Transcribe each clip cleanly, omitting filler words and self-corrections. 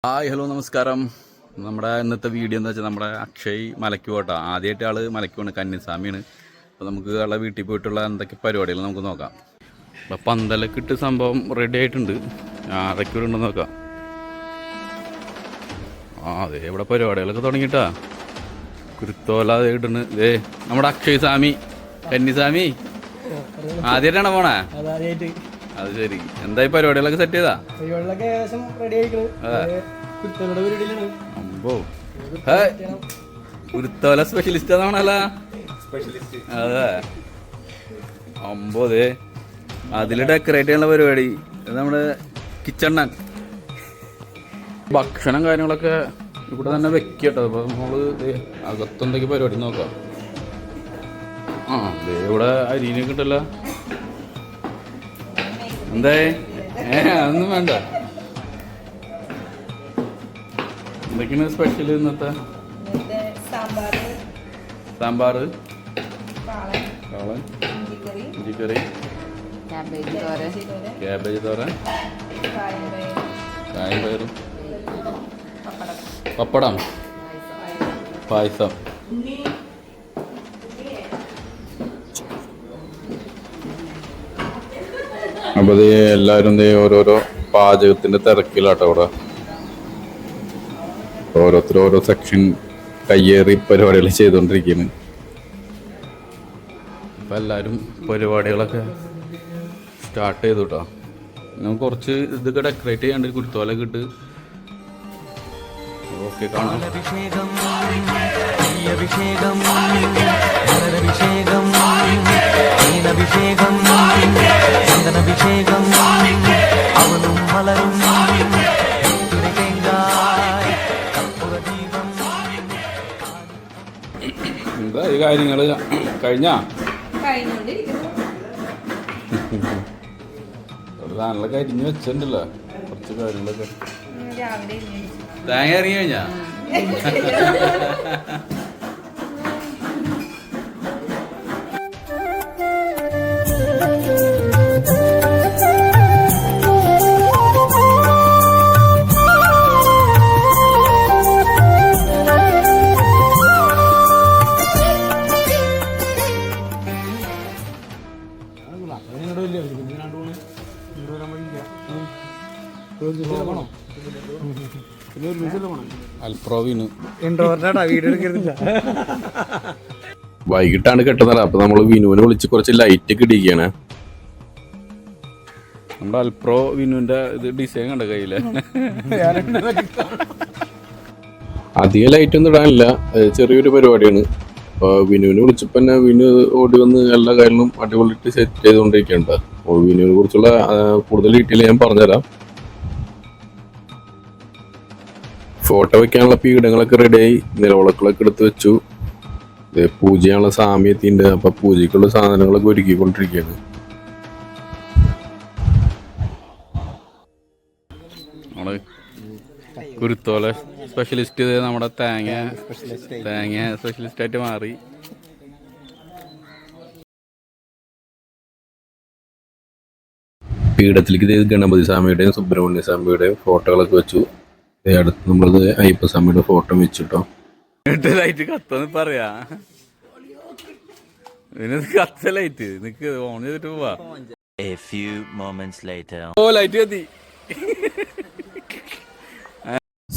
Hi hello നമസ്കാരം. നമ്മുടെ ഇന്നത്തെ വീഡിയോ എന്ന് വെച്ചാൽ നമ്മുടെ അക്ഷയ് മലയ്ക്ക് പോട്ടാ. ആദ്യമായിട്ട് ആൾ മലയ്ക്ക് പോണ്, കന്നിസ്വാമിയാണ്. അപ്പോൾ നമുക്ക് ആളെ വീട്ടിൽ പോയിട്ടുള്ള എന്തൊക്കെ പരിപാടികൾ നമുക്ക് നോക്കാം. അപ്പോൾ പന്തലൊക്കെ ഇട്ട് സംഭവം റെഡി ആയിട്ടുണ്ട്. അതൊക്കെ ഇവിടെ ഉണ്ടെന്ന് നോക്കാം. അതെ ഇവിടെ പരിപാടികളൊക്കെ തുടങ്ങിയിട്ടാ. കുരുത്തോല ഇടുന്നു. ഇതേ നമ്മുടെ അക്ഷയ് സ്വാമി, കന്നിസ്വാമി ആദ്യമായിട്ടാണ് പോണേ? അത് ശരി. എന്തായി പരിപാടികളൊക്കെ സെറ്റ് ചെയ്താ? അമ്പോ കുരുത്തോല സ്പെഷ്യലിസ്റ്റ് ആണല്ലോ. അതെ അമ്പോ. അതിൽ ഡെക്കറേറ്റ് ചെയ്യാനുള്ള പരിപാടി നമ്മുടെ കിച്ചണ്ണൻ. ഭക്ഷണം കാര്യങ്ങളൊക്കെ ഇവിടെ തന്നെ വെക്കട്ടോ. അപ്പൊ നമ്മള് അകത്തെന്തൊക്കെ പരിപാടി നോക്കാം. ഇവിടെ അരിനൊക്കെ ഉണ്ടല്ലോ. എന്താ അതൊന്നും വേണ്ട. എന്തൊക്കെയാണ് സ്പെഷ്യൽ ഇന്നത്തെ? സാമ്പാർ, കാളൻ, ഇഞ്ചിക്കറി, ക്യാബേജ് തോരൻ, കായും പയറും, പപ്പടം, പായസം. അപ്പോൾ എല്ലാവരും ഓരോരോ പാചകത്തിൻ്റെ തിരക്കിലാട്ടോ. അവിടെ ഓരോരുത്തർ ഓരോ സെക്ഷൻ കയ്യേറി പരിപാടികൾ ചെയ്തുകൊണ്ടിരിക്കുകയാണ്. അപ്പം എല്ലാവരും പരിപാടികളൊക്കെ സ്റ്റാർട്ട് ചെയ്തു കേട്ടോ. നമുക്ക് കുറച്ച് ഇതൊക്കെ ഡെക്കറേറ്റ് ചെയ്യാണ്ട് കുരുത്തോലൊക്കെ ഇട്ട് ഓക്കെ കാണാം. എന്താ ഈ കാര്യങ്ങള് കഴിഞ്ഞാ? സാധനങ്ങളൊക്കെ അരിഞ്ഞ് വെച്ചിട്ടുണ്ടല്ലോ. കുറച്ച് കാര്യങ്ങളൊക്കെ തേങ്ങ ഇറങ്ങി കഴിഞ്ഞാ? വൈകിട്ടാണ് കെട്ടുന്നത്. അപ്പൊ നമ്മള് വിനുവിനെ വിളിച്ച് കുറച്ച് ലൈറ്റ് ഒക്കെ ഇടിക്കുകയാണ്. നമ്മുടെ അൽപ്രോ വിനുവിന്റെ ഇത് ഡിസൈൻ കണ്ട കയ്യില്. അധികം ലൈറ്റ് ഒന്നും ഇടാനില്ല, ചെറിയൊരു പരിപാടിയാണ്. അപ്പൊ വിനുവിനെ വിളിച്ചപ്പോ തന്നെ വിനു ഓടി വന്ന് എല്ലാ കാര്യങ്ങളും അടിപൊളിയിട്ട് സെറ്റ് ചെയ്തുകൊണ്ടിരിക്കുന്നുണ്ട്. അപ്പോൾ വിനുവിനെ കുറിച്ചുള്ള കൂടുതൽ ഡീറ്റെയിൽ ഞാൻ പറഞ്ഞുതരാം. ഫോട്ടോ വെക്കാനുള്ള പീഠങ്ങളൊക്കെ റെഡിയായി, നിലവിളക്കുകളൊക്കെ എടുത്ത് വെച്ചു. പൂജ ചെയ്യാനുള്ള സാമി എത്തിയിട്ടുണ്ട്. അപ്പൊ പൂജയ്ക്കുള്ള സാധനങ്ങളൊക്കെ ഒരുക്കിക്കൊണ്ടിരിക്കുകയാണ്. നമ്മള് കുരുത്തോല സ്പെഷ്യലിസ്റ്റ് നമ്മുടെ തേങ്ങ സ്പെഷ്യലിസ്റ്റ് ആയിട്ട് മാറി. പീഠത്തിലേക്ക് ഗണപതി സ്വാമിയുടെയും സുബ്രഹ്മണ്യ സ്വാമിയുടെയും ഫോട്ടോകളൊക്കെ വെച്ചു. അടുത്ത് നമ്മളത് അയ്യപ്പസ്വാമിയുടെ ഫോട്ടോ വെച്ചിട്ടോ. ലൈറ്റ് കത്തെന്ന് പറയാ. കത്ത ലൈറ്റ് നിക്ക് ഓൺ ചെയ്തിട്ട് പോവാ. ലൈറ്റ് കത്തി.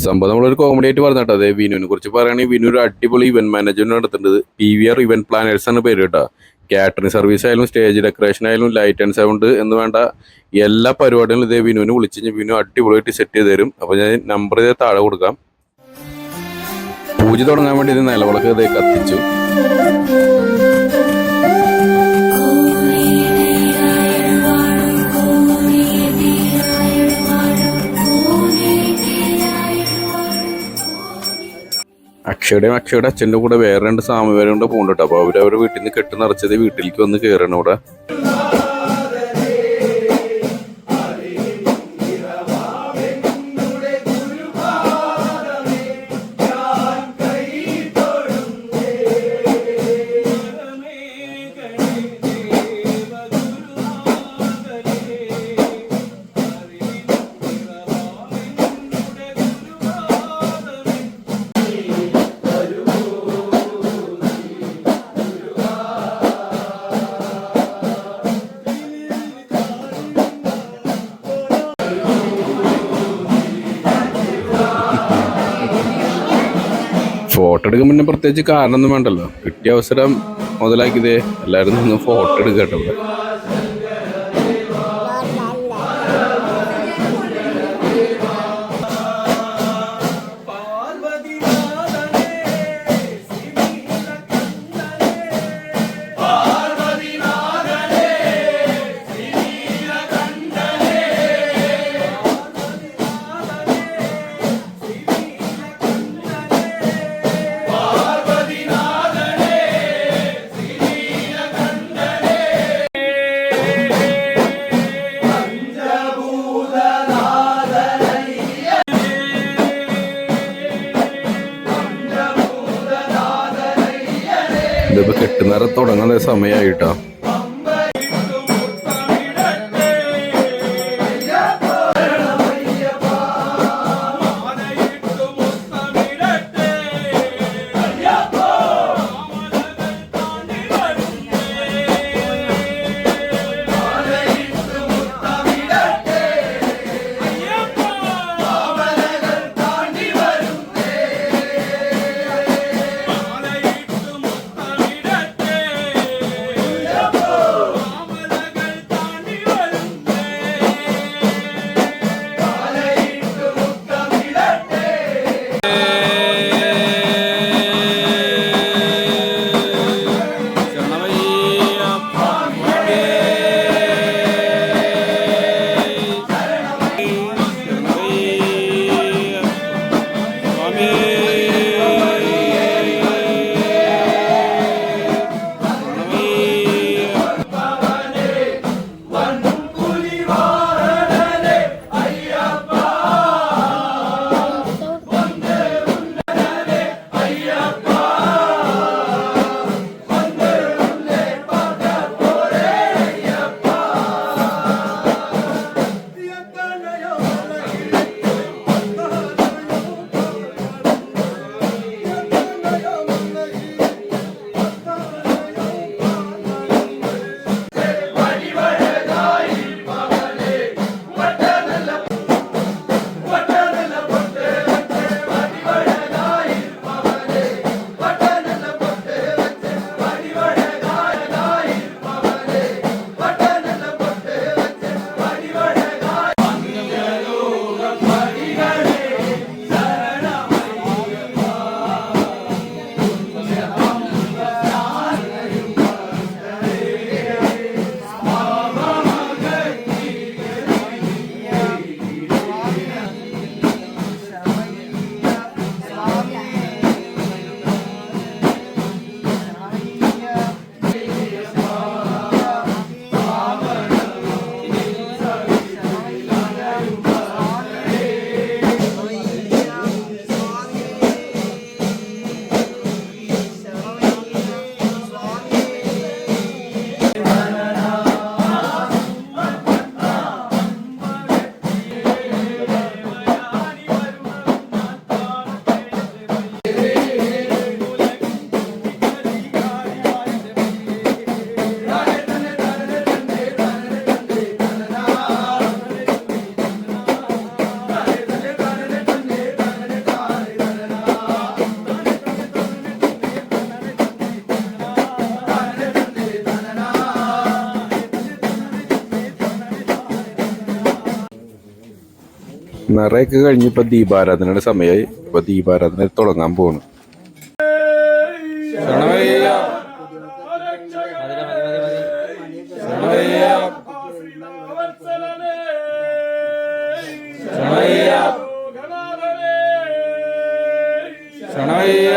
സംഭവം നമ്മളൊരു കോമഡി ആയിട്ട് പറഞ്ഞിട്ടോ. അതെ വിനുവിനെ കുറിച്ച് പറയുകയാണെങ്കിൽ വിനു ഒരു അടിപൊളി ഇവന്റ് മാനേജ്മെന്റ് നടത്തുന്നത് PVR ഇവന്റ് പ്ലാനേഴ്സ് ആണ് പേര് കേട്ടോ. കാറ്ററിംഗ് സർവീസ് ആയാലും സ്റ്റേജ് ഡെക്കറേഷൻ ആയാലും ലൈറ്റ് ആൻഡ് സൗണ്ട് എന്ന് വേണ്ട എല്ലാ പരിപാടികളും ഇതേ വിനുവിനെ വിളിച്ച് വിനു അടിപൊളിയായിട്ട് സെറ്റ് ചെയ്ത് തരും. അപ്പോൾ ഞാൻ നമ്പർ ഇതേ താഴെ കൊടുക്കാം. പൂജ തുടങ്ങാൻ വേണ്ടി ഇത് നിലവിളക്ക് ഇതേ കത്തിച്ചു. അക്ഷയുടെ അച്ഛൻ്റെ കൂടെ വേറെ 2 സാമിമാരും കൊണ്ട് പോകുന്നുണ്ട്. അപ്പോൾ അവരവരുടെ വീട്ടിൽ നിന്ന് കെട്ട് നിറച്ചത് വീട്ടിലേക്ക് വന്ന് കയറണം. ഇവിടെ ഫോട്ടോ എടുക്കാൻ പിന്നെ പ്രത്യേകിച്ച് കാരണമൊന്നും വേണ്ടല്ലോ. കിട്ടിയ അവസരം മുതലാക്കിയതേ എല്ലാവരും നിന്ന് ഫോട്ടോ എടുക്കട്ടോ. ഇതിപ്പോ കെട്ടുന്നേരം തുടങ്ങുന്ന സമയമായിട്ടോ. നിറയൊക്കെ കഴിഞ്ഞിപ്പോ ദീപാരാധനയുടെ സമയമായി. ഇപ്പൊ ദീപാരാധന തുടങ്ങാൻ പോണു. ശരണയ്യ